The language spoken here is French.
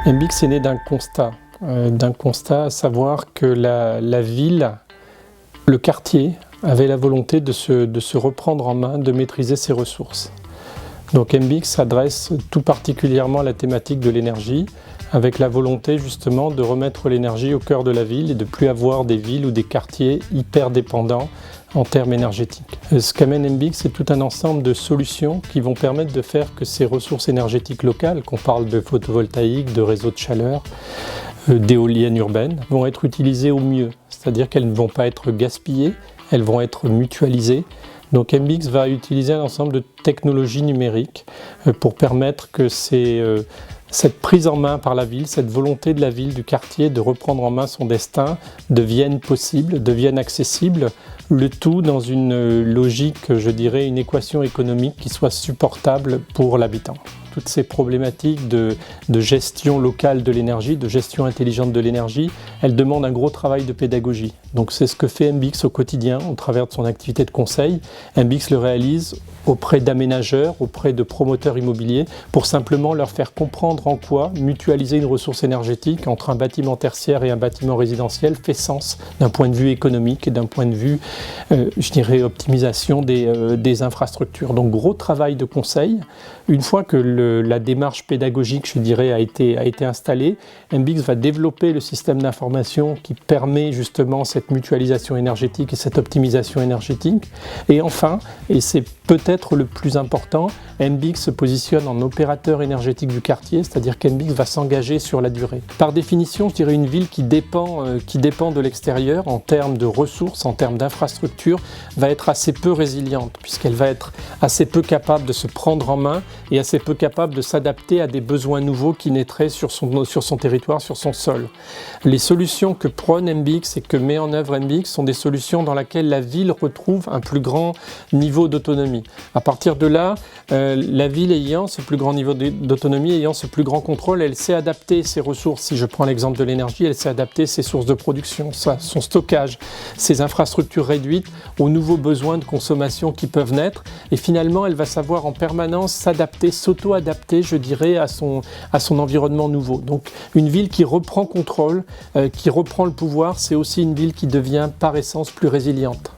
MBX est né d'un constat, à savoir que la ville, le quartier, avait la volonté de se reprendre en main, de maîtriser ses ressources. Donc MBX s'adresse tout particulièrement à la thématique de l'énergie, avec la volonté justement de remettre l'énergie au cœur de la ville et de ne plus avoir des villes ou des quartiers hyper dépendants en termes énergétiques. Ce qu'amène MBX, c'est tout un ensemble de solutions qui vont permettre de faire que ces ressources énergétiques locales, qu'on parle de photovoltaïque, de réseaux de chaleur, d'éoliennes urbaines, vont être utilisées au mieux. C'est-à-dire qu'elles ne vont pas être gaspillées, elles vont être mutualisées. Donc MBX va utiliser un ensemble de technologies numériques pour permettre que cette prise en main par la ville, cette volonté de la ville, du quartier de reprendre en main son destin devienne possible, devienne accessible, le tout dans une logique, je dirais, une équation économique qui soit supportable pour l'habitant. Toutes ces problématiques de gestion locale de l'énergie, de gestion intelligente de l'énergie, elles demandent un gros travail de pédagogie. Donc c'est ce que fait MBX au quotidien, au travers de son activité de conseil. MBX le réalise auprès d'aménageurs, auprès de promoteurs immobiliers, pour simplement leur faire comprendre en quoi mutualiser une ressource énergétique entre un bâtiment tertiaire et un bâtiment résidentiel fait sens d'un point de vue économique et d'un point de vue, je dirais, optimisation des infrastructures. Donc gros travail de conseil. Une fois que la démarche pédagogique, je dirais, a été installée, MBX va développer le système d'information qui permet justement cette mutualisation énergétique et cette optimisation énergétique. Et enfin, et c'est peut-être le plus important, MBX se positionne en opérateur énergétique du quartier, c'est-à-dire qu'MBX va s'engager sur la durée. Par définition, je dirais une ville qui dépend de l'extérieur en termes de ressources, en termes d'infrastructures, va être assez peu résiliente, puisqu'elle va être assez peu capable de se prendre en main et assez peu capable de s'adapter à des besoins nouveaux qui naîtraient sur son territoire, sur son sol. Les solutions que prône MBX et que met en œuvre MBX sont des solutions dans lesquelles la ville retrouve un plus grand niveau d'autonomie. À partir de là, la ville ayant ce plus grand niveau d'autonomie, ayant ce plus grand contrôle, elle sait adapter ses ressources. Si je prends l'exemple de l'énergie, elle sait adapter ses sources de production, son stockage, ses infrastructures réduites aux nouveaux besoins de consommation qui peuvent naître. Et finalement, elle va savoir en permanence s'adapter, s'auto-adapter, je dirais, à son environnement nouveau. Donc une ville qui reprend contrôle, qui reprend le pouvoir, c'est aussi une ville qui devient par essence plus résiliente.